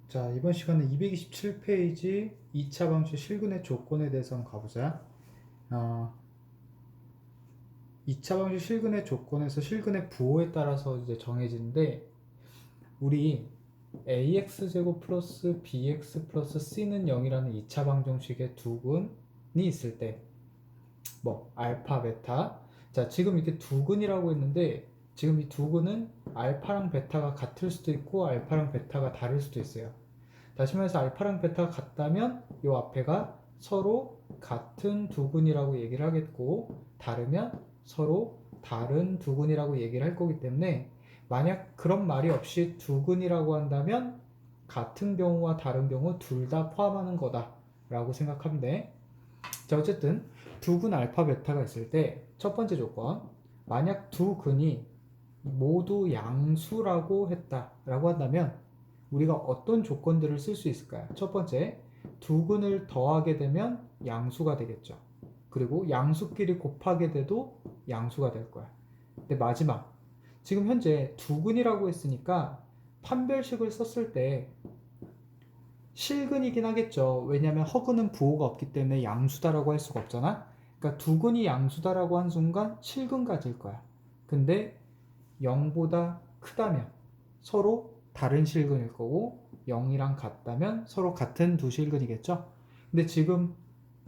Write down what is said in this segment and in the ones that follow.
자, 이번 시간에 227페이지 2차 방식 실근의 조건에 대해서 한번 가보자. 2차 방식 실근의 조건에서 실근의 부호에 따라서 이제 정해지는데, 우리 ax제곱 플러스 bx 플러스 c는 0이라는 2차 방정식의 두근이 있을 때, 알파, 베타. 자, 지금 이렇게 두근이라고 했는데, 지금 이 두근은 알파랑 베타가 같을 수도 있고, 알파랑 베타가 다를 수도 있어요. 다시 말해서 알파랑 베타가 같다면 이 앞에가 서로 같은 두근이라고 얘기를 하겠고, 다르면 서로 다른 두근이라고 얘기를 할 거기 때문에, 만약 그런 말이 없이 두근이라고 한다면 같은 경우와 다른 경우 둘 다 포함하는 거다 라고 생각하면 돼. 자, 어쨌든 두근 알파 베타가 있을 때 첫 번째 조건, 만약 두 근이 모두 양수라고 했다라고 한다면 우리가 어떤 조건들을 쓸 수 있을까요? 첫 번째, 두 근을 더하게 되면 양수가 되겠죠. 그리고 양수끼리 곱하게 돼도 양수가 될 거야. 근데 마지막, 지금 현재 두 근이라고 했으니까 판별식을 썼을 때 실근이긴 하겠죠. 왜냐하면 허근은 부호가 없기 때문에 양수다라고 할 수가 없잖아. 그러니까 두 근이 양수다라고 한 순간 실근 가질 거야. 근데 0보다 크다면 서로 다른 실근일 거고, 0이랑 같다면 서로 같은 두 실근이겠죠. 근데 지금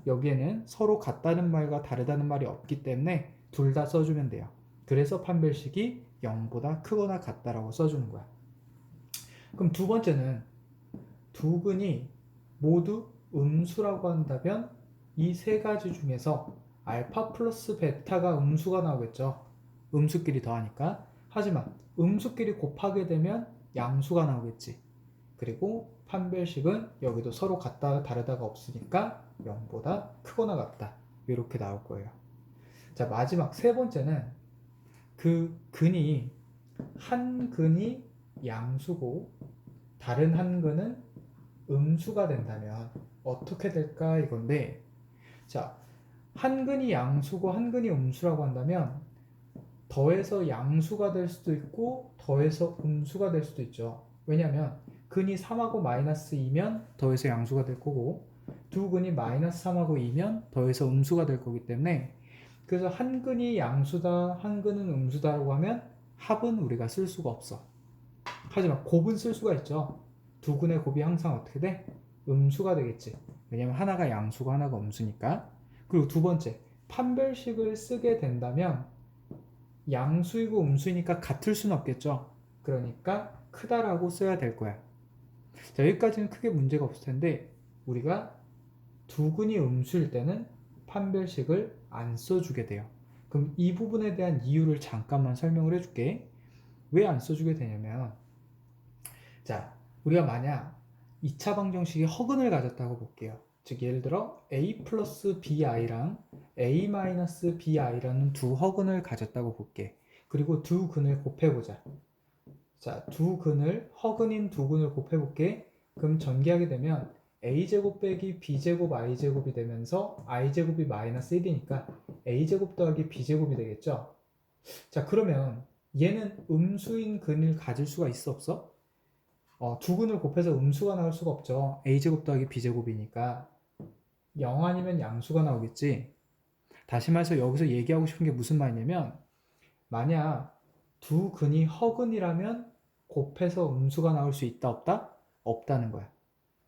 여기에는 서로 같다는 말과 다르다는 말이 없기 때문에 둘 다 써주면 돼요. 그래서 판별식이 0보다 크거나 같다라고 써주는 거야. 그럼 두 번째는 두 근이 모두 음수라고 한다면 이 세 가지 중에서 알파 플러스 베타가 음수가 나오겠죠. 음수끼리 더하니까. 하지만 음수끼리 곱하게 되면 양수가 나오겠지. 그리고 판별식은 여기도 서로 같다 다르다가 없으니까 0보다 크거나 같다, 이렇게 나올 거예요. 자, 마지막 세 번째는 그 근이 한 근이 양수고 다른 한 근은 음수가 된다면 어떻게 될까 이건데, 자, 한 근이 양수고 한 근이 음수라고 한다면 더해서 양수가 될 수도 있고 더해서 음수가 될 수도 있죠. 왜냐하면 근이 3하고 마이너스 2면 더해서 양수가 될 거고, 두 근이 마이너스 3하고 2면 더해서 음수가 될 거기 때문에, 그래서 한 근이 양수다 한 근은 음수다라고 하면 합은 우리가 쓸 수가 없어. 하지만 곱은 쓸 수가 있죠. 두 근의 곱이 항상 어떻게 돼? 음수가 되겠지. 왜냐면 하나가 양수고 하나가 음수니까. 그리고 두 번째, 판별식을 쓰게 된다면 양수이고 음수이니까 같을 수는 없겠죠. 그러니까 크다라고 써야 될 거야. 자, 여기까지는 크게 문제가 없을 텐데, 우리가 두 근이 음수일 때는 판별식을 안 써주게 돼요. 그럼 이 부분에 대한 이유를 잠깐만 설명을 해줄게. 왜 안 써주게 되냐면, 자, 우리가 만약 2차 방정식이 허근을 가졌다고 볼게요. 즉 예를 들어 a 플러스 bi랑 a 마이너스 bi라는 두 허근을 가졌다고 볼게. 그리고 두 근을 곱해보자. 자, 두 근을, 허근인 두 근을 곱해볼게. 그럼 전개하게 되면 a제곱 빼기 b제곱 i제곱이 되면서 i제곱이 마이너스 1이니까 a제곱 더하기 b제곱이 되겠죠. 자, 그러면 얘는 음수인 근을 가질 수가 있어 없어? 두 근을 곱해서 음수가 나올 수가 없죠. a제곱 더하기 b제곱이니까 0 아니면 양수가 나오겠지. 다시 말해서 여기서 얘기하고 싶은 게 무슨 말이냐면, 만약 두 근이 허근이라면 곱해서 음수가 나올 수 있다 없다? 없다는 거야.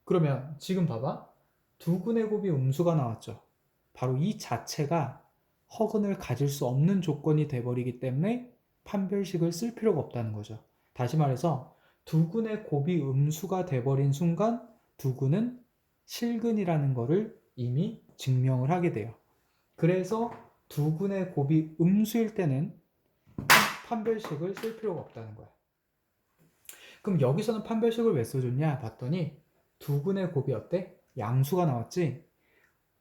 그러면 지금 봐봐. 두 근의 곱이 음수가 나왔죠. 바로 이 자체가 허근을 가질 수 없는 조건이 돼버리기 때문에 판별식을 쓸 필요가 없다는 거죠. 다시 말해서 두 근의 곱이 음수가 돼버린 순간 두 근은 실근이라는 것을 이미 증명을 하게 돼요. 그래서 두 근의 곱이 음수일 때는 판별식을 쓸 필요가 없다는 거야. 그럼 여기서는 판별식을 왜 써줬냐 봤더니 두 근의 곱이 어때? 양수가 나왔지?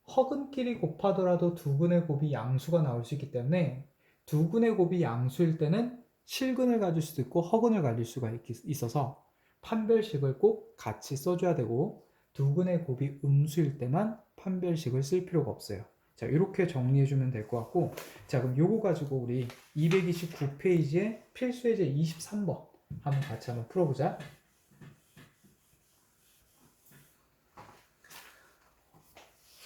허근끼리 곱하더라도 두 근의 곱이 양수가 나올 수 있기 때문에 두 근의 곱이 양수일 때는 실근을 가질 수도 있고 허근을 가질 수가 있어서 판별식을 꼭 같이 써줘야 되고, 두 근의 곱이 음수일 때만 판별식을 쓸 필요가 없어요. 자, 이렇게 정리해주면 될 것 같고, 자, 그럼 요거 가지고 우리 229페이지에 필수 예제 23번 한번 같이 한번 풀어보자.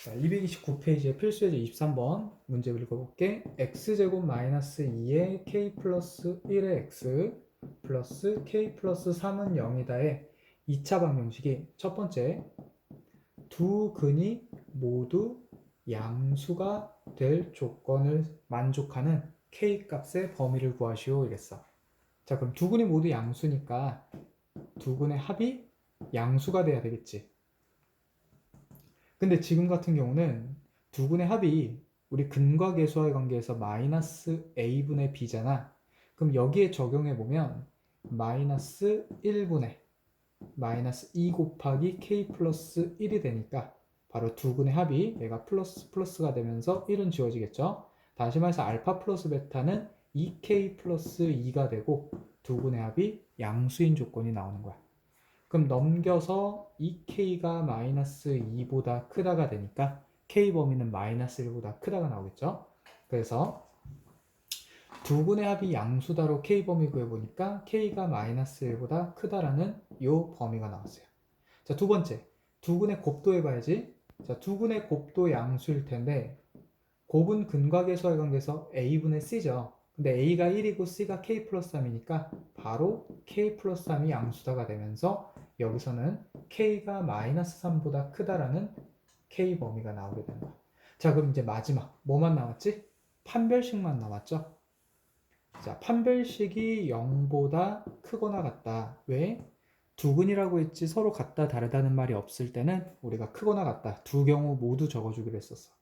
자, 229페이지의 필수예제 23번 문제 읽어볼게. x제곱 마이너스 2의 k 플러스 1의 x 플러스 k 플러스 3은 0이다의 2차 방정식이 첫 번째, 두 근이 모두 양수가 될 조건을 만족하는 k 값의 범위를 구하시오 이랬어. 자, 그럼 두 근이 모두 양수니까 두 근의 합이 양수가 돼야 되겠지. 근데 지금 같은 경우는 두 근의 합이 우리 근과 계수와의 관계에서 마이너스 a분의 b잖아. 그럼 여기에 적용해 보면 마이너스 1분의 마이너스 2 곱하기 k 플러스 1이 되니까 바로 두 근의 합이 얘가 플러스 플러스가 되면서 1은 지워지겠죠. 다시 말해서 알파 플러스 베타는 2k 플러스 2가 되고 두 근의 합이 양수인 조건이 나오는 거야. 그럼 넘겨서 2k가 마이너스 2보다 크다가 되니까 k 범위는 마이너스 1보다 크다가 나오겠죠. 그래서 두 근의 합이 양수다로 k 범위 구해보니까 k가 마이너스 1보다 크다라는 요 범위가 나왔어요. 자, 두 번째, 두 근의 곱도 해봐야지. 자, 두 근의 곱도 양수일 텐데 곱은 근과 계수와의 관계에서 a분의 c죠. 근데 a가 1이고 c가 k 플러스 3이니까 바로 k 플러스 3이 양수다가 되면서 여기서는 k가 마이너스 3보다 크다라는 k 범위가 나오게 되는 거야. 자, 그럼 이제 마지막 뭐만 남았지? 판별식만 남았죠. 자, 판별식이 0보다 크거나 같다. 왜? 두 근이라고 했지 서로 같다 다르다는 말이 없을 때는 우리가 크거나 같다 두 경우 모두 적어주기로 했었어.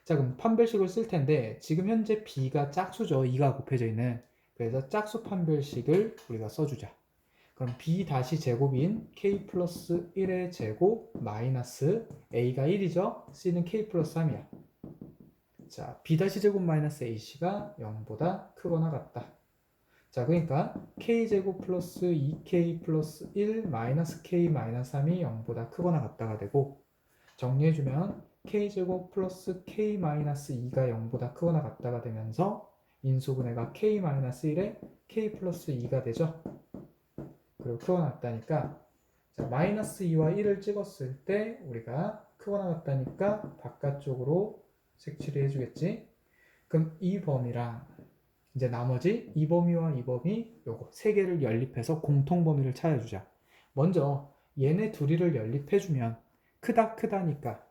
자, 그럼 판별식을 쓸 텐데 지금 현재 b가 짝수죠. 2가 곱해져 있는. 그래서 짝수 판별식을 우리가 써주자. 그럼 b 다시 제곱인 k 플러스 1의 제곱 마이너스 a가 1이죠. c는 k 플러스 3이야. 자, b 다시 제곱 마이너스 ac가 0보다 크거나 같다. 자, 그러니까 k제곱 플러스 2k 플러스 1 마이너스 k 마이너스 3이 0보다 크거나 같다가 되고 정리해주면 k제곱 플러스 k 마이너스 2가 0보다 크거나 같다가 되면서 인수분해가 k 마이너스 1에 k 플러스 2가 되죠. 그리고 크거나 같다니까 자, 마이너스 2와 1을 찍었을 때 우리가 크거나 같다니까 바깥쪽으로 색칠을 해주겠지. 그럼 이 범위랑 이제 나머지 이 범위와 이 범위 요거 세 개를 연립해서 공통 범위를 찾아주자. 먼저 얘네 둘이를 연립해주면 크다니까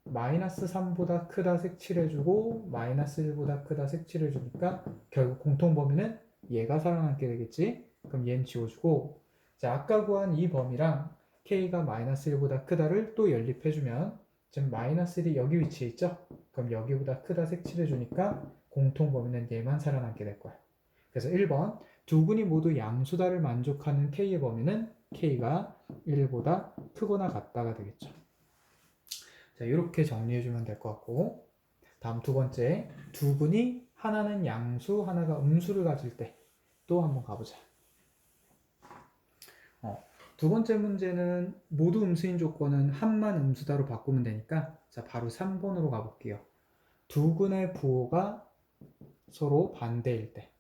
마이너스 3보다 크다 색칠해주고 마이너스 1보다 크다 색칠해주니까 결국 공통 범위는 얘가 살아남게 되겠지. 그럼 얘는 지워주고 자, 아까 구한 이 범위랑 k가 마이너스 1보다 크다를 또 연립해주면 지금 마이너스 1이 여기 위치에 있죠. 그럼 여기보다 크다 색칠해주니까 공통 범위는 얘만 살아남게 될 거야. 그래서 1번 두 근이 모두 양수다를 만족하는 k의 범위는 k가 1보다 크거나 같다가 되겠죠. 자, 이렇게 정리해주면 될 것 같고 다음 두 번째 두 근이 하나는 양수 하나가 음수를 가질 때 또 한번 가보자. 두 번째 문제는 모두 음수인 조건은 합만 음수다로 바꾸면 되니까 자, 바로 3번으로 가볼게요. 두 근의 부호가 서로 반대일 때.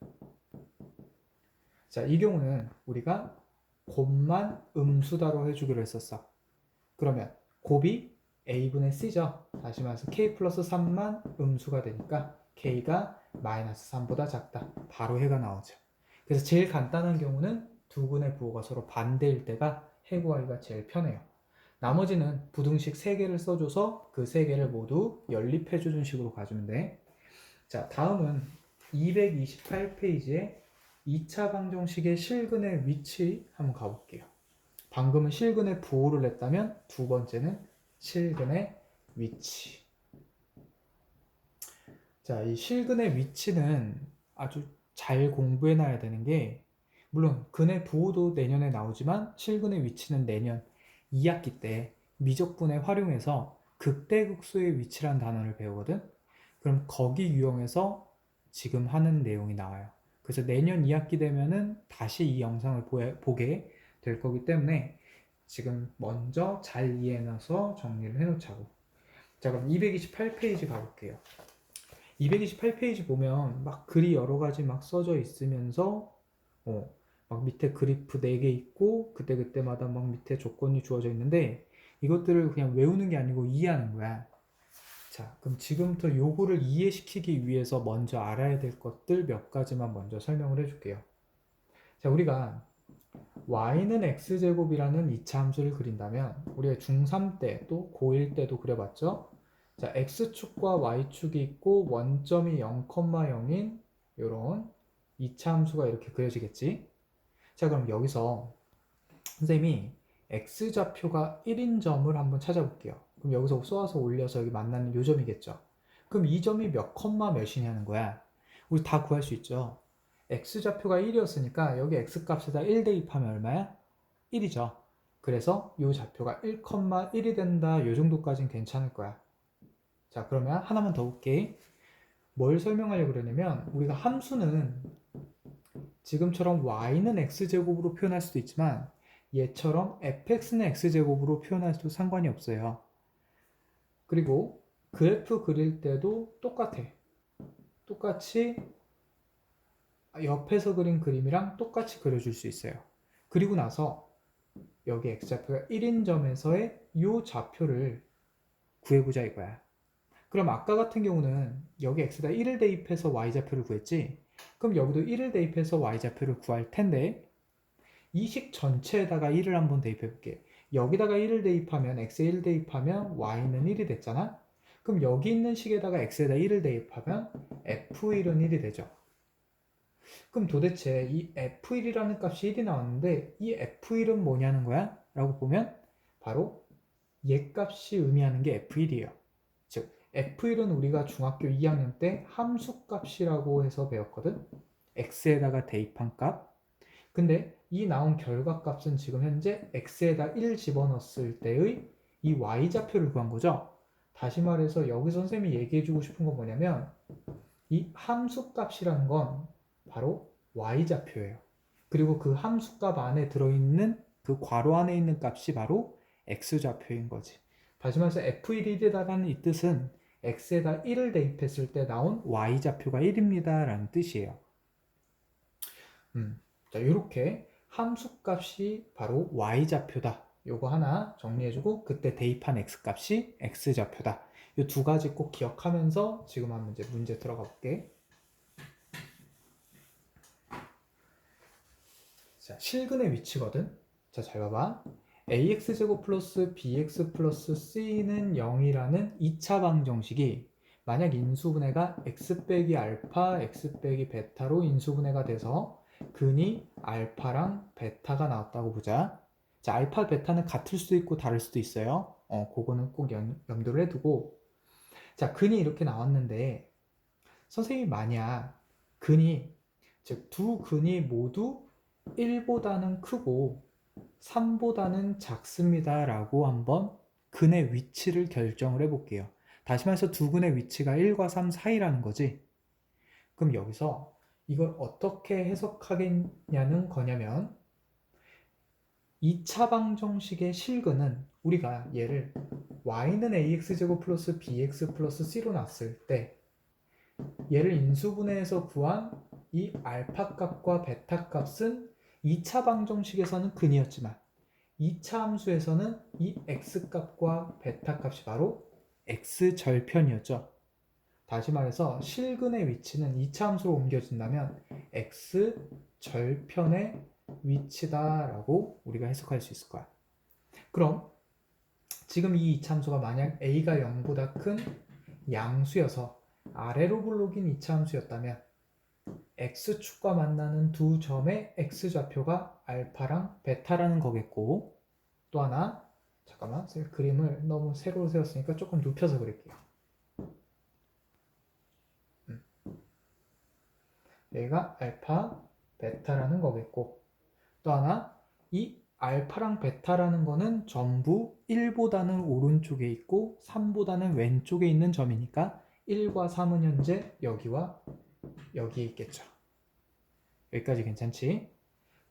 자, 이 경우는 우리가 곱만 음수다로 해주기로 했었어. 그러면 곱이 a분의 c죠. 다시 말해서 k 플러스 3만 음수가 되니까 k가 마이너스 3보다 작다. 바로 해가 나오죠. 그래서 제일 간단한 경우는 두 근의 부호가 서로 반대일 때가 해 구하기가 제일 편해요. 나머지는 부등식 3개를 써줘서 그 3개를 모두 연립해주는 식으로 가주면 돼. 자, 다음은 228페이지에 2차 방정식의 실근의 위치 한번 가볼게요. 방금은 실근의 부호를 냈다면 두 번째는 실근의 위치. 자, 이 실근의 위치는 아주 잘 공부해놔야 되는 게 물론 근의 부호도 내년에 나오지만 실근의 위치는 내년 2학기 때 미적분에 활용해서 극대극소의 위치란 단어를 배우거든. 그럼 거기 유형에서 지금 하는 내용이 나와요. 그래서 내년 2학기 되면은 다시 이 영상을 보게 될 거기 때문에 지금 먼저 잘 이해해놔서 정리를 해놓자고. 자, 그럼 228페이지 가볼게요. 228페이지 보면 막 글이 여러 가지 막 써져 있으면서 막 밑에 그래프 4개 있고 그때그때마다 막 밑에 조건이 주어져 있는데 이것들을 그냥 외우는 게 아니고 이해하는 거야. 자, 그럼 지금부터 요거를 이해시키기 위해서 먼저 알아야 될 것들 몇 가지만 먼저 설명을 해줄게요. 자, 우리가 y는 x제곱이라는 이차 함수를 그린다면 우리가 중3 때 또 고1 때도 그려봤죠? 자, x축과 y축이 있고 원점이 0,0인 요런 이차 함수가 이렇게 그려지겠지? 자, 그럼 여기서 선생님이 x좌표가 1인 점을 한번 찾아볼게요. 그럼 여기서 쏘아서 올려서 여기 만나는 요 점이겠죠. 그럼 이 점이 몇 컴마 몇이냐는 거야. 우리 다 구할 수 있죠. x좌표가 1이었으니까 여기 x값에다 1 대입하면 얼마야? 1이죠. 그래서 이 좌표가 1,1이 된다. 요 정도까지는 괜찮을 거야. 자, 그러면 하나만 더 볼게. 뭘 설명하려고 그러냐면 우리가 함수는 지금처럼 y는 x제곱으로 표현할 수도 있지만 얘처럼 fx는 x제곱으로 표현해도 상관이 없어요. 그리고 그래프 그릴 때도 똑같아. 똑같이 옆에서 그린 그림이랑 똑같이 그려줄 수 있어요. 그리고 나서 여기 x좌표가 1인 점에서의 이 좌표를 구해보자 이거야. 그럼 아까 같은 경우는 여기 x에다 1을 대입해서 y좌표를 구했지? 그럼 여기도 1을 대입해서 y좌표를 구할 텐데 이 식 전체에다가 1을 한번 대입해 볼게. 여기다가 1을 대입하면 x에 1 대입하면 y는 1이 됐잖아? 그럼 여기 있는 식에다가 x에다 1을 대입하면 f1은 1이 되죠. 그럼 도대체 이 f1이라는 값이 1이 나왔는데 이 f1은 뭐냐는 거야? 라고 보면 바로 얘 값이 의미하는 게 f1이에요. 즉 f1은 우리가 중학교 2학년 때 함수 값이라고 해서 배웠거든? x에다가 대입한 값. 근데 이 나온 결과값은 지금 현재 x에다 1 집어넣었을 때의 이 y좌표를 구한 거죠. 다시 말해서 여기 선생님이 얘기해주고 싶은 건 뭐냐면 이 함수값이라는 건 바로 y좌표예요. 그리고 그 함수값 안에 들어있는 그 괄호 안에 있는 값이 바로 x좌표인 거지. 다시 말해서 f1이다라는 이 뜻은 x에다 1을 대입했을 때 나온 y좌표가 1입니다 라는 뜻이에요. 자, 이렇게 함수값이 바로 y좌표다. 요거 하나 정리해주고 그때 대입한 x값이 x좌표다. 이 두 가지 꼭 기억하면서 지금 한번 이제 문제 들어가 볼게. 자, 실근의 위치거든. 자, 잘 봐봐. ax제곱 플러스 bx 플러스 c는 0이라는 2차 방정식이 만약 인수분해가 x 빼기 알파, x 빼기 베타로 인수분해가 돼서 근이 알파랑 베타가 나왔다고 보자. 자, 알파, 베타는 같을 수도 있고 다를 수도 있어요. 그거는 꼭 염두를 해두고. 자, 근이 이렇게 나왔는데 선생님이 만약 근이, 즉 두 근이 모두 1보다는 크고 3보다는 작습니다 라고 한번 근의 위치를 결정을 해볼게요. 다시 말해서 두 근의 위치가 1과 3 사이라는 거지. 그럼 여기서 이걸 어떻게 해석하겠냐는 거냐면 2차 방정식의 실근은 우리가 얘를 y는 ax제곱 플러스 bx 플러스 c로 놨을 때 얘를 인수분해해서 구한 이 알파 값과 베타 값은 2차 방정식에서는 근이었지만 2차 함수에서는 이 x값과 베타 값이 바로 x절편이었죠. 다시 말해서 실근의 위치는 2차 함수로 옮겨진다면 x절편의 위치다라고 우리가 해석할 수 있을 거야. 그럼 지금 이 2차 함수가 만약 a가 0보다 큰 양수여서 아래로 블록인 2차 함수였다면 x축과 만나는 두 점의 x좌표가 알파랑 베타라는 거겠고, 또 하나, 잠깐만, 그림을 너무 세로로 세웠으니까 조금 눕혀서 그릴게요. 얘가 알파, 베타라는 거겠고, 또 하나, 이 알파랑 베타라는 거는 전부 1보다는 오른쪽에 있고 3보다는 왼쪽에 있는 점이니까 1과 3은 현재 여기와 여기에 있겠죠. 여기까지 괜찮지?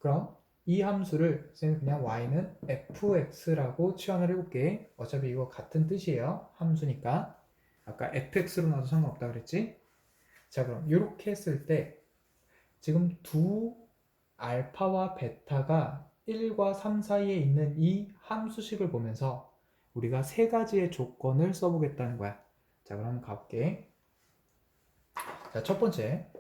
그럼 이 함수를 쌤 그냥 y는 fx라고 치환을 해볼게. 어차피 이거 같은 뜻이에요. 함수니까. 아까 fx로 나도 상관없다 그랬지? 자, 그럼 이렇게 했을 때 지금 두 알파와 베타가 1과 3 사이에 있는 이 함수식을 보면서 우리가 세 가지의 조건을 써보겠다는 거야. 자, 그럼 한번 가볼게. 자, 첫 번째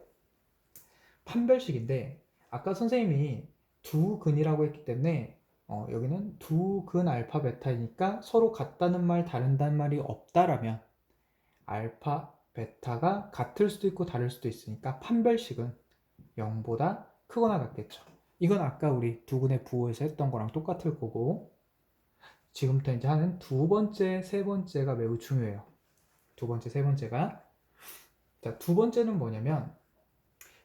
판별식인데 아까 선생님이 두 근이라고 했기 때문에 여기는 두 근 알파 베타이니까 서로 같다는 말 다른다는 말이 없다라면 알파 베타가 같을 수도 있고 다를 수도 있으니까 판별식은 0보다 크거나 같겠죠. 이건 아까 우리 두 근의 부호에서 했던 거랑 똑같을 거고, 지금부터 이제 하는 두 번째, 세 번째가 매우 중요해요. 두 번째, 세 번째가, 자, 두 번째는 뭐냐면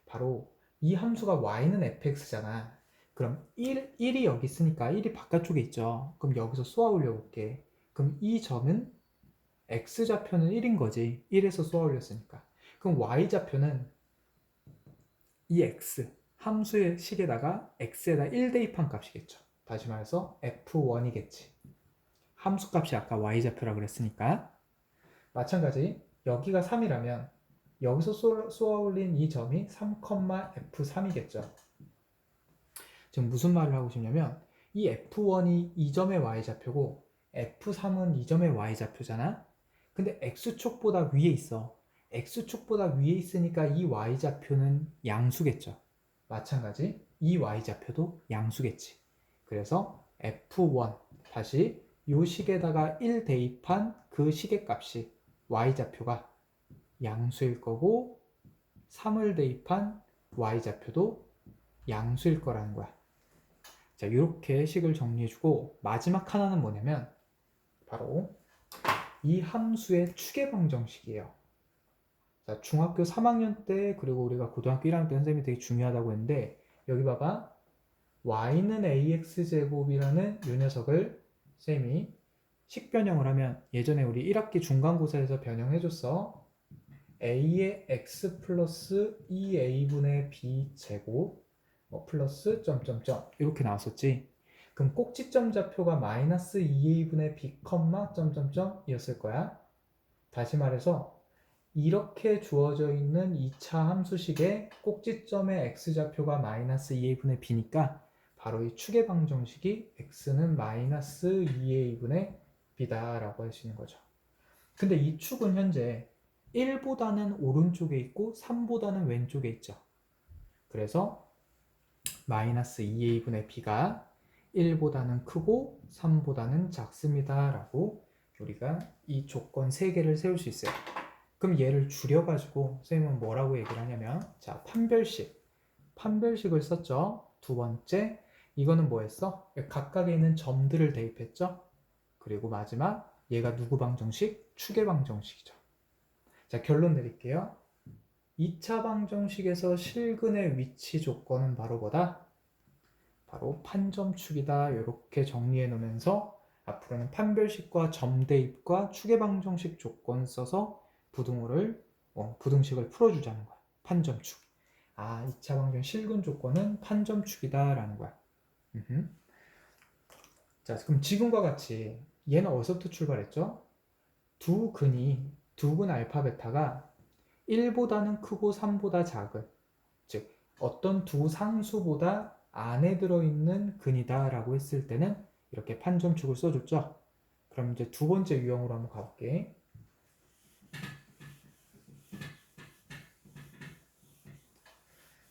바로 이 함수가 y는 fx잖아. 그럼 1이 여기 있으니까 1이 바깥쪽에 있죠. 그럼 여기서 쏘아 올려볼게. 그럼 이 점은 x좌표는 1인 거지. 1에서 쏘아 올렸으니까. 그럼 y좌표는 이 x, 함수의 식에다가 x에다 1 대입한 값이겠죠. 다시 말해서 f1이겠지. 함수 값이 아까 y좌표라 그랬으니까. 마찬가지 여기가 3이라면 여기서 쏘아 올린 이 점이 3,f3이겠죠. 지금 무슨 말을 하고 싶냐면 이 f1이 이 점의 y좌표고 f3은 이 점의 y좌표잖아. 근데 x축보다 위에 있어. x축보다 위에 있으니까 이 y좌표는 양수겠죠. 마찬가지 이 y좌표도 양수겠지. 그래서 f1 다시 이 식에다가 1 대입한 그 식의 값이 y좌표가 양수일 거고 3을 대입한 y좌표도 양수일 거라는 거야. 자, 이렇게 식을 정리해주고 마지막 하나는 뭐냐면 바로 이 함수의 추계방정식이에요. 자, 중학교 3학년 때 그리고 우리가 고등학교 1학년 때 선생님이 되게 중요하다고 했는데 여기 봐봐. y는 ax제곱이라는 이 녀석을 쌤이 식변형을 하면 예전에 우리 1학기 중간고사에서 변형해줬어. a의 x 플러스 2a분의 b제곱 플러스 점점점 이렇게 나왔었지. 그럼 꼭지점 좌표가 마이너스 2a분의 b 점점점 이었을 거야. 다시 말해서 이렇게 주어져 있는 2차 함수식의 꼭지점의 x좌표가 마이너스 2a분의 b니까 바로 이 추계방정식이 x는 마이너스 2a분의 b다 라고 할 수 있는 거죠. 근데 이 축은 현재 1보다는 오른쪽에 있고 3보다는 왼쪽에 있죠. 그래서 마이너스 2a분의 b가 1보다는 크고 3보다는 작습니다 라고 우리가 이 조건 3개를 세울 수 있어요. 그럼 얘를 줄여가지고 선생님은 뭐라고 얘기를 하냐면 자, 판별식을 썼죠. 두 번째 이거는 뭐였어? 각각에 있는 점들을 대입했죠. 그리고 마지막 얘가 누구 방정식? 추계방정식이죠. 자, 결론 내릴게요. 2차 방정식에서 실근의 위치 조건은 바로 뭐다? 바로 판점축이다. 이렇게 정리해 놓으면서 앞으로는 판별식과 점대입과 추계방정식 조건 써서 부등식을 풀어주자는 거야. 판점축. 아, 2차 방정 실근 조건은 판점축이다 라는 거야. 자, 그럼 지금과 같이 얘는 어디서부터 출발했죠? 두 근 알파 베타가 1보다는 크고 3보다 작은, 즉 어떤 두 상수보다 안에 들어있는 근이다 라고 했을 때는 이렇게 판점축을 써줬죠. 그럼 이제 두 번째 유형으로 한번 가볼게.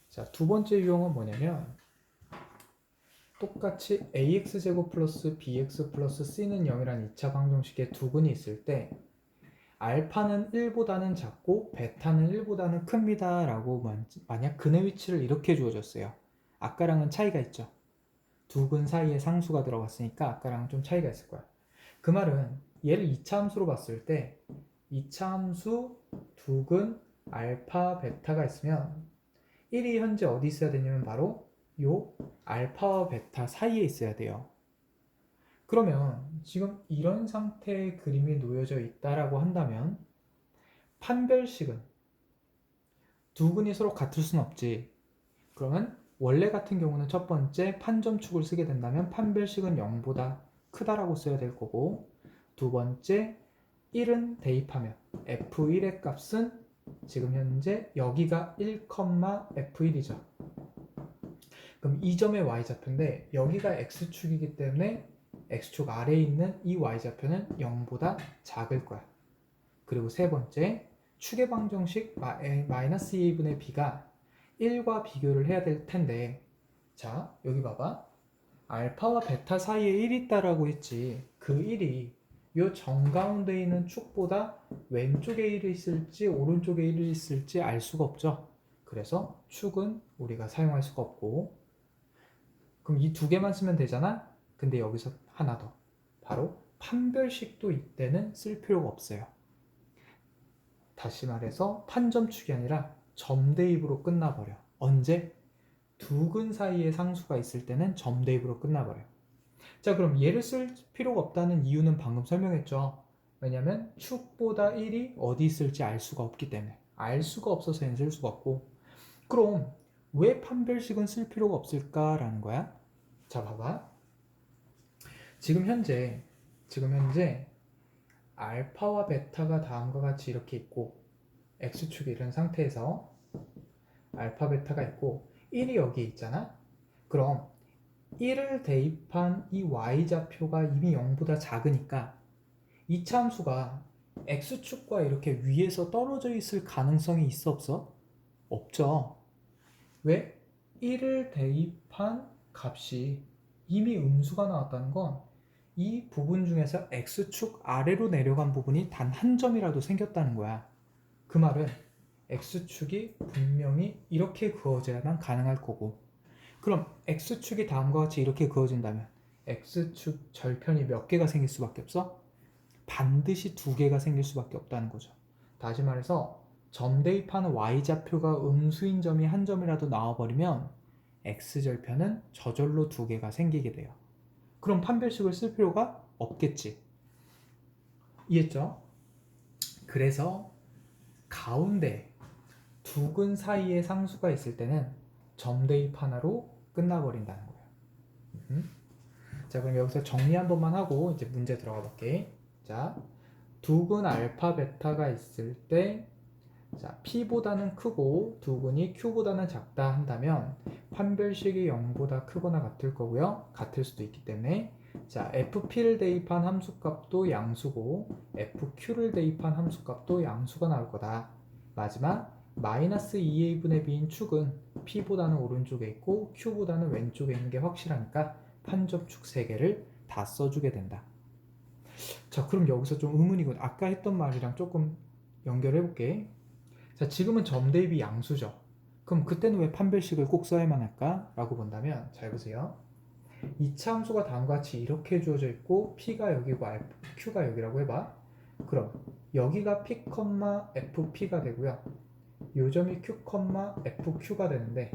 자, 두 번째 유형은 뭐냐면 똑같이 ax제곱 플러스 bx 플러스 c는 0이라는 2차 방정식에 두 근이 있을 때 알파는 1보다는 작고 베타는 1보다는 큽니다 라고 만약 근의 위치를 이렇게 주어졌어요. 아까랑은 차이가 있죠. 두 근 사이에 상수가 들어갔으니까 아까랑은 좀 차이가 있을 거야. 그 말은 얘를 2차 함수로 봤을 때 2차 함수 두 근 알파 베타가 있으면 1이 현재 어디 있어야 되냐면 바로 요 알파와 베타 사이에 있어야 돼요. 그러면 지금 이런 상태의 그림이 놓여져 있다라고 한다면 판별식은 두 근이 서로 같을 순 없지. 그러면 원래 같은 경우는 첫 번째 판점축을 쓰게 된다면 판별식은 0보다 크다라고 써야 될 거고 두 번째 1은 대입하면 f1의 값은 지금 현재 여기가 1, f1이죠. 그럼 이 점의 y좌표인데 여기가 x축이기 때문에 x축 아래에 있는 이 y좌표는 0보다 작을 거야. 그리고 세 번째, 축의 방정식 마이너스 2a분의 b가 1과 비교를 해야 될 텐데, 자, 여기 봐봐. 알파와 베타 사이에 1이 있다라고 했지. 그 1이 요 정가운데 있는 축보다 왼쪽에 1이 있을지 오른쪽에 1이 있을지 알 수가 없죠. 그래서 축은 우리가 사용할 수가 없고, 그럼 이 두 개만 쓰면 되잖아? 근데 여기서 하나 더. 바로 판별식도 이때는 쓸 필요가 없어요. 다시 말해서 판점축이 아니라 점대입으로 끝나버려. 언제? 두근 사이에 상수가 있을 때는 점대입으로 끝나버려. 자, 그럼 얘를 쓸 필요가 없다는 이유는 방금 설명했죠. 왜냐면 축보다 1이 어디 있을지 알 수가 없기 때문에. 알 수가 없어서 얘는 쓸 수가 없고. 그럼 왜 판별식은 쓸 필요가 없을까라는 거야? 자, 봐봐. 지금 현재 알파와 베타가 다음과 같이 이렇게 있고, x축이 이런 상태에서 알파 베타가 있고 1이 여기 있잖아. 그럼 1을 대입한 이 y좌표가 이미 0보다 작으니까 이 참수가 x축과 이렇게 위에서 떨어져 있을 가능성이 있어 없어? 없죠. 왜? 1을 대입한 값이 이미 음수가 나왔다는 건 이 부분 중에서 x축 아래로 내려간 부분이 단 한 점이라도 생겼다는 거야. 그 말은 x축이 분명히 이렇게 그어져야만 가능할 거고, 그럼 x축이 다음과 같이 이렇게 그어진다면 x축 절편이 몇 개가 생길 수밖에 없어? 반드시 두 개가 생길 수밖에 없다는 거죠. 다시 말해서 점대입하는 y좌표가 음수인 점이 한 점이라도 나와버리면 x절편은 저절로 두 개가 생기게 돼요. 그럼 판별식을 쓸 필요가 없겠지. 이해했죠? 그래서 가운데 두근 사이에 상수가 있을 때는 점대입 하나로 끝나버린다는 거예요. 자, 그럼 여기서 정리 한 번만 하고 이제 문제 들어가 볼게. 자, 두근 알파 베타가 있을 때, 자, p보다는 크고 두근이 q보다는 작다 한다면 판별식이 0보다 크거나 같을 거고요. 같을 수도 있기 때문에, 자, fp를 대입한 함수값도 양수고 fq를 대입한 함수값도 양수가 나올 거다. 마지막 마이너스 2a분의 b인 축은 p보다는 오른쪽에 있고 q보다는 왼쪽에 있는 게 확실하니까 판점축 3개를 다 써주게 된다. 자, 그럼 여기서 좀 의문이군. 아까 했던 말이랑 조금 연결해 볼게. 자, 지금은 점대입이 양수죠. 그럼 그때는 왜 판별식을 꼭 써야만 할까? 라고 본다면 잘 보세요. 이차 함수가 다음과 같이 이렇게 주어져 있고 p가 여기고 q가 여기라고 해봐. 그럼 여기가 p, fp가 되고요. 요 점이 q, fq가 되는데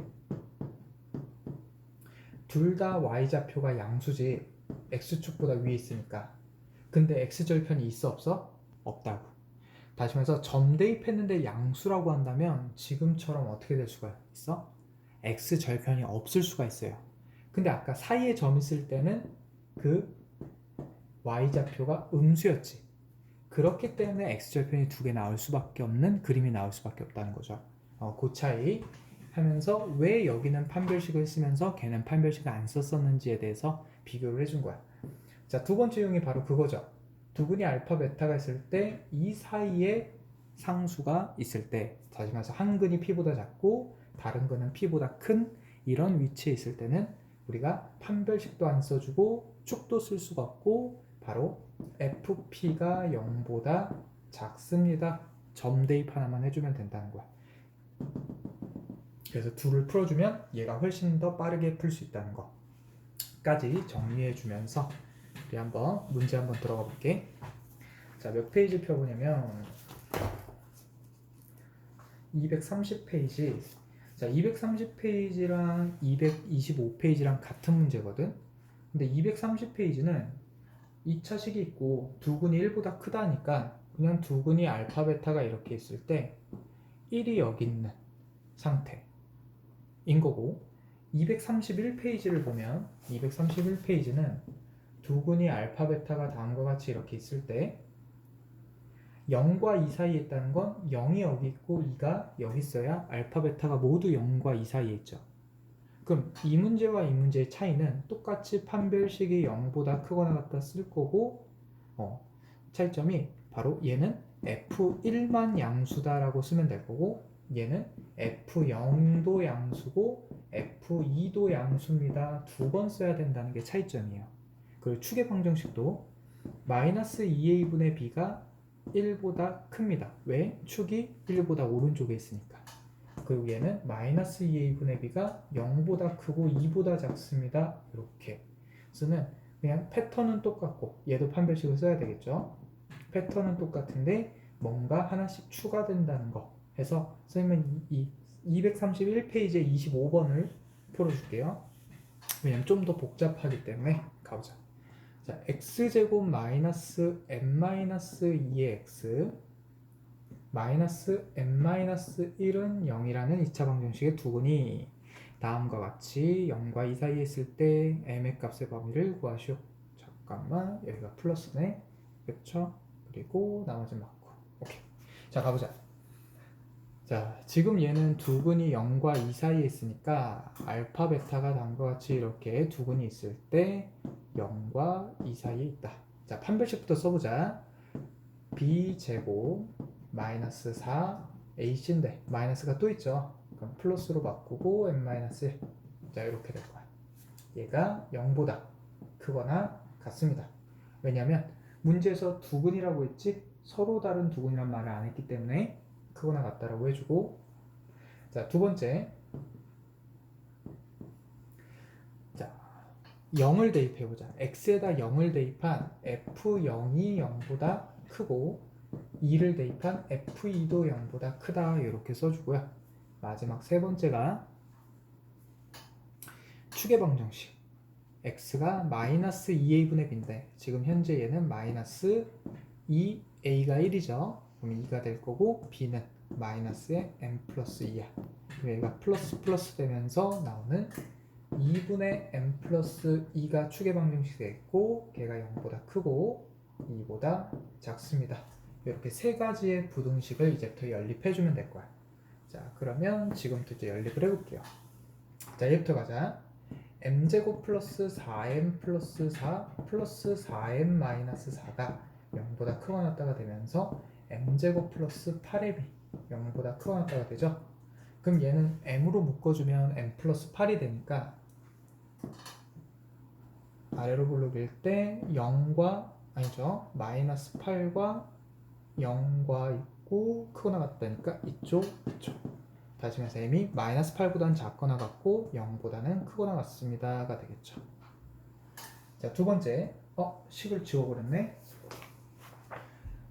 둘 다 y좌표가 양수지 x축보다 위에 있으니까. 근데 x절편이 있어 없어? 없다고. 다시 말해서 점대입했는데 양수라고 한다면 지금처럼 어떻게 될 수가 있어? x절편이 없을 수가 있어요. 근데 아까 사이에 점 있을 때는 그 y좌표가 음수였지. 그렇기 때문에 x절편이 두 개 나올 수밖에 없는 그림이 나올 수밖에 없다는 거죠. 그 차이 하면서 왜 여기는 판별식을 쓰면서 걔는 판별식을 안 썼었는지에 대해서 비교를 해준 거야. 자, 두 번째 유형이 바로 그거죠. 두근이 알파 베타가 있을 때 이 사이에 상수가 있을 때, 다시 말해서 한 근이 p보다 작고 다른 근은 p보다 큰 이런 위치에 있을 때는 우리가 판별식도 안 써주고 축도 쓸 수가 없고 바로 fp가 0보다 작습니다. 점대입 하나만 해주면 된다는 거야. 그래서 둘을 풀어주면 얘가 훨씬 더 빠르게 풀 수 있다는 거까지 정리해주면서 우리 한번 문제 한번 들어가 볼게. 자, 몇 페이지 펴보냐면 230페이지. 자, 230페이지랑 225페이지랑 같은 문제거든. 근데 230페이지는 2차 식이 있고 두근이 1보다 크다니까 그냥 두근이 알파 베타가 이렇게 있을 때 1이 여기 있는 상태인 거고, 231페이지를 보면 231페이지는 두근이 알파 베타가 다음과 같이 이렇게 있을 때 0과 2 사이에 있다는 건 0이 여기 있고 2가 여기 있어야 알파 베타가 모두 0과 2 사이에 있죠. 그럼 이 문제와 이 문제의 차이는 똑같이 판별식이 0보다 크거나 같다 쓸 거고 차이점이 바로 얘는 F1만 양수다라고 쓰면 될 거고 얘는 F0도 양수고 F2도 양수입니다. 두 번 써야 된다는 게 차이점이에요. 그리고 축의 방정식도 마이너스 2a분의 b가 1보다 큽니다. 왜? 축이 1보다 오른쪽에 있으니까. 그리고 얘는 마이너스 2a분의 b가 0보다 크고 2보다 작습니다. 이렇게 쓰면 그냥 패턴은 똑같고 얘도 판별식을 써야 되겠죠. 패턴은 똑같은데 뭔가 하나씩 추가된다는 거 해서 선생님은 이 231페이지에 25번을 풀어줄게요. 왜냐면 좀 더 복잡하기 때문에 가보자. 자, x제곱 마이너스 n-2의 x 마이너스 n-1은 0이라는 2차 방정식의 두근이 다음과 같이 0과 2 사이에 있을 때 m의 값의 범위를 구하시오. 잠깐만, 여기가 플러스네. 그렇죠? 그리고 나머지 맞고. 오케이. 자, 가보자. 자, 지금 얘는 두근이 0과 2 사이에 있으니까 알파, 베타가 다음과 같이 이렇게 두근이 있을 때 0과 2 사이에 있다. 자, 판별식부터 써보자. b제곱 마이너스 4 ac인데 마이너스가 또 있죠. 그럼 플러스로 바꾸고 n-1. 자, 이렇게 될 거야. 얘가 0보다 크거나 같습니다. 왜냐하면 문제에서 두근이라고 했지 서로 다른 두근이란 말을 안 했기 때문에 크거나 같다라고 해주고, 자, 두 번째, 자, 0을 대입해보자. x에다 0을 대입한 f0이 0보다 크고 2를 대입한 f2도 0보다 크다 이렇게 써주고요. 마지막 세 번째가 축의 방정식 x가 마이너스 2a분의 b인데 지금 현재 얘는 마이너스 2a가 1이죠. 그럼 2가 될 거고 b는 마이너스의 n 플러스 2야. 얘가 플러스 플러스 되면서 나오는 2분의 n 플러스 2가 축의 방정식이 되겠고 걔가 0보다 크고 2보다 작습니다. 이렇게 세 가지의 부등식을 이제부터 연립해주면 될 거야. 자, 그러면 지금부터 이제 연립을 해볼게요. 자, 얘부터 가자. m제곱 플러스 4m 플러스 4 플러스 4m 마이너스 4가 0보다 크거나 같다가 되면서 m제곱 플러스 8ab 0보다 크거나 같다가 되죠. 그럼 얘는 m으로 묶어주면 m 플러스 8이 되니까 아래로 블록일 때 0과 아니죠, 마이너스 8과 0과 있고 크거나 같다니까 이쪽. 다시 말해서 m이 마이너스 8보다는 작거나 같고 0보다는 크거나 같습니다가 되겠죠. 자, 두 번째, 식을 지워버렸네.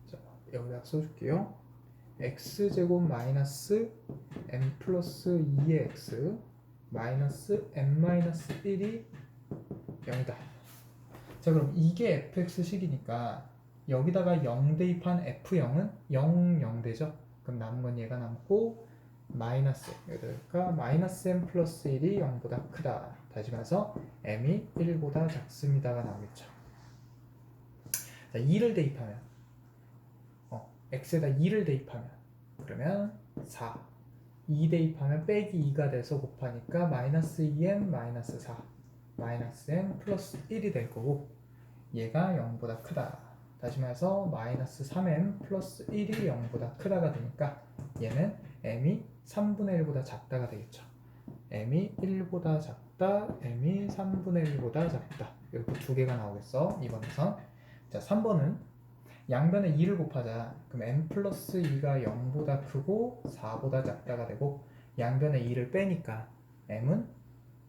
자, 여기다 써줄게요. x제곱 마이너스 n 플러스 2의 x 마이너스 n 마이너스 1이 0이다. 자, 그럼 이게 fx식이니까 여기다가 0 대입한 f0은 0, 0 되죠. 그럼 남은 건 얘가 남고 마이너스, 여기다가 마이너스 n 플러스 1이 0보다 크다. 다시 말해서 m이 1보다 작습니다가 나오겠죠. 자, 2를 대입하면 x에다 2를 대입하면 그러면 4, 2 대입하면 빼기 2가 돼서 곱하니까 마이너스 2m 마이너스 4 마이너스 m 플러스 1이 될 거고 얘가 0보다 크다. 다시 말해서 마이너스 3m 플러스 1이 0보다 크다가 되니까 얘는 m이 3분의 1보다 작다가 되겠죠. m이 1보다 작다, m이 3분의 1보다 작다. 이렇게 두 개가 나오겠어, 2번에서. 자, 3번은 양변에 2를 곱하자. 그럼 m 플러스 2가 0보다 크고 4보다 작다가 되고 양변에 2를 빼니까 m은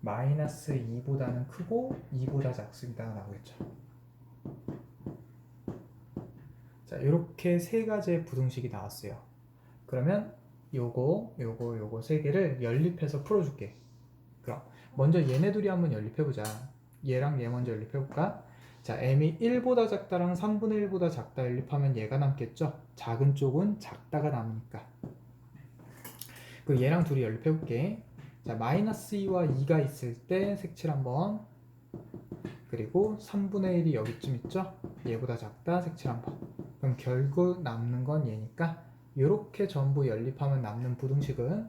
마이너스 2보다는 크고 2보다 작습니다가 나오겠죠. 자, 이렇게 세 가지의 부등식이 나왔어요. 그러면 요거 세 개를 연립해서 풀어줄게. 그럼 먼저 얘네 둘이 한번 연립해보자. 얘랑 얘 먼저 연립해볼까? 자, m이 1보다 작다랑 3분의 1보다 작다 연립하면 얘가 남겠죠? 작은 쪽은 작다가 남으니까. 그리고 얘랑 둘이 연립해볼게. 자, 마이너스 2와 2가 있을 때 색칠 한번. 그리고 3분의 1이 여기쯤 있죠? 얘보다 작다, 색칠 한번. 그럼 결국 남는 건 얘니까 이렇게 전부 연립하면 남는 부등식은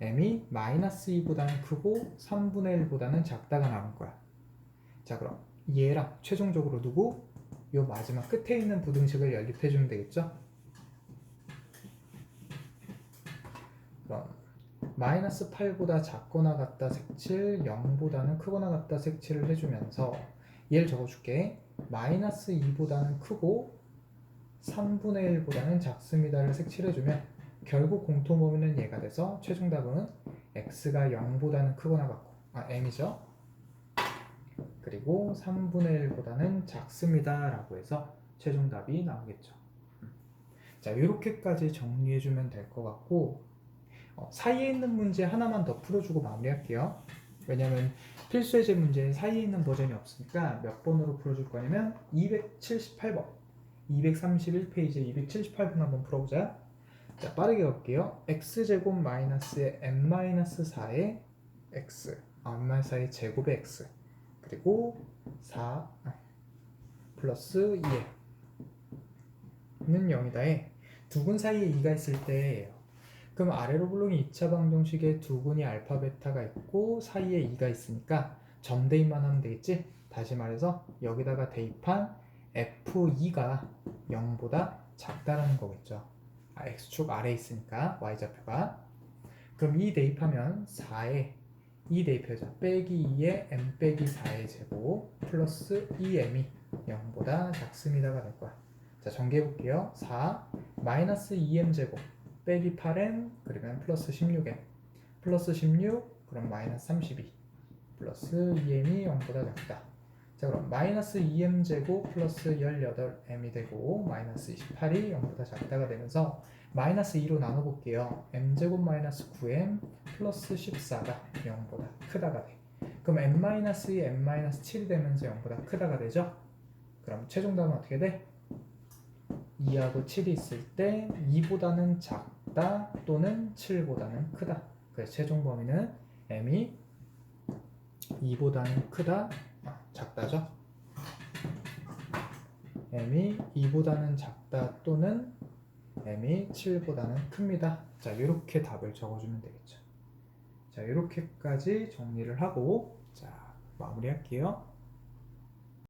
m이 마이너스 2보다는 크고 3분의 1보다는 작다가 나온 거야. 자, 그럼 얘랑 최종적으로 누구? 요 마지막 끝에 있는 부등식을 연립해 주면 되겠죠? 그럼 마이너스 8보다 작거나 같다 색칠, 0보다는 크거나 같다 색칠을 해주면서 얘를 적어줄게. 마이너스 2보다는 크고 3분의 1보다는 작습니다를 색칠해주면 결국 공통범위는 얘가 돼서 최종 답은 x가 0보다는 크거나 같고 m이죠. 그리고 3분의 1보다는 작습니다 라고 해서 최종 답이 나오겠죠. 자, 이렇게까지 정리해주면 될 것 같고 사이에 있는 문제 하나만 더 풀어주고 마무리할게요. 왜냐면 필수예제 문제 사이에 있는 버전이 없으니까 몇 번으로 풀어줄 거냐면 278번 231페이지 278번 한번 풀어보자. 자, 빠르게 갈게요. x제곱 마이너스의 n-4의 x n-4의 제곱의 x 그리고 4 플러스 2는 0이다에 두근 사이에 2가 있을 때예요. 그럼 아래로 굴러온 2차 방정식에 두근이 알파 베타가 있고 사이에 2가 있으니까 점 대입만 하면 되겠지? 다시 말해서 여기다가 대입한 f2가 0보다 작다라는 거겠죠. x축 아래에 있으니까 y좌표가. 그럼 2 대입하면 4에 2 대입해서 빼기 2에 m 빼기 4의 제곱 플러스 2m이 0보다 작습니다가 될 거야. 자, 전개해 볼게요. 4 마이너스 2m 제곱 빼기 8m 그러면 플러스 16m 플러스 16 그럼 마이너스 32 플러스 2m이 0보다 작다. 자, 그럼 마이너스 2m 제곱 플러스 18m이 되고 마이너스 28이 0보다 작다가 되면서 마이너스 2로 나눠볼게요. m 제곱 마이너스 9m 플러스 14가 0보다 크다가 돼. 그럼 m-2, m-7이 되면서 0보다 크다가 되죠? 그럼 최종 답은 어떻게 돼? 2하고 7이 있을 때 2보다는 작다 또는 7보다는 크다. 그래서 최종 범위는 m이 2보다는 크다, 작다죠? m이 2보다는 작다 또는 m이 7보다는 큽니다. 자, 이렇게 답을 적어주면 되겠죠. 자, 이렇게까지 정리를 하고 자, 마무리할게요.